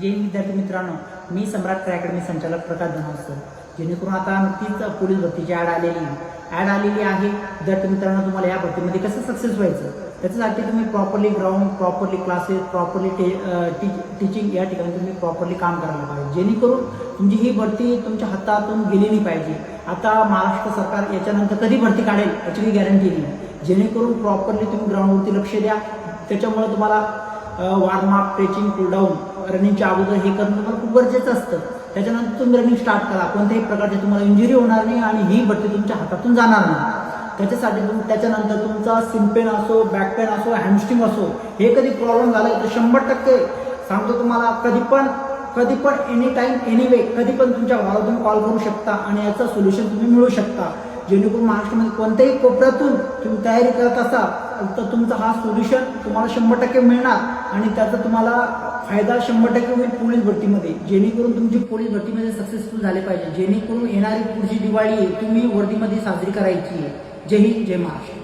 जे विद्यार्थी मित्रांनो, मी सम्राट ट्राय अकॅडमी संचालक प्रकाश धनावकर. जेणेकरून आता नुकतीच पोलीस भरतीची ॲड आलेली आहे. विद्यार्थी मित्रांनो, तुम्हाला या भरतीमध्ये कसं सक्सेस व्हायचं त्याच्यासाठी तुम्ही properly ground, properly classes, properly teaching या ठिकाणी तुम्ही प्रॉपरली काम करायला पाहिजे, जेणेकरून तुमची ही भरती तुमच्या हातातून गेली नाही पाहिजे. आता महाराष्ट्र सरकार याच्यानंतर कधी भरती काढेल याची काही गॅरंटी नाही. जेणेकरून प्रॉपरली तुम्ही ग्राउंडवरती लक्ष द्या. त्याच्यामुळे तुम्हाला वॉर्मअप, स्ट्रेचिंग, कूलडाऊन, रनिंगच्या अगोदर हे करणं तुम्हाला खूप गरजेचं असतं. त्याच्यानंतर तुम्ही रनिंग स्टार्ट करा. कोणत्याही प्रकारची तुम्हाला इंजुरी होणार नाही आणि ही भरती तुमच्या हातातून जाणार नाही. त्याच्यासाठी त्याच्यानंतर तुमचा सिम पेन असो, बॅक पेन असो, हॅमस्ट्रिंग असो, हे कधी प्रॉब्लेम झाला तर 100% सांगतो तुम्हाला, कधी पण एनी टाईम, एनी वे, कधी पण तुमच्या भावाला तुम्ही कॉल करू शकता आणि याचं सोल्युशन तुम्ही मिळू शकता. जेणेकरून महाराष्ट्रामध्ये कोणत्याही कोपऱ्यातून तुम्ही तयारी करत असाल तर तुमचा हा सोल्युशन तुम्हाला 100% मिळणार आणि त्याचा तुम्हाला फायदा 100% होईल पोलीस भरतीमध्ये. जेणेकरून तुमची पोलीस भरतीमध्ये सक्सेसफुल झाले पाहिजे. जेणेकरून येणारी पुढची दिवाळी तुम्ही वर्दीमध्ये साजरी करायची आहे. जय हिंद, जय महाराष्ट्र.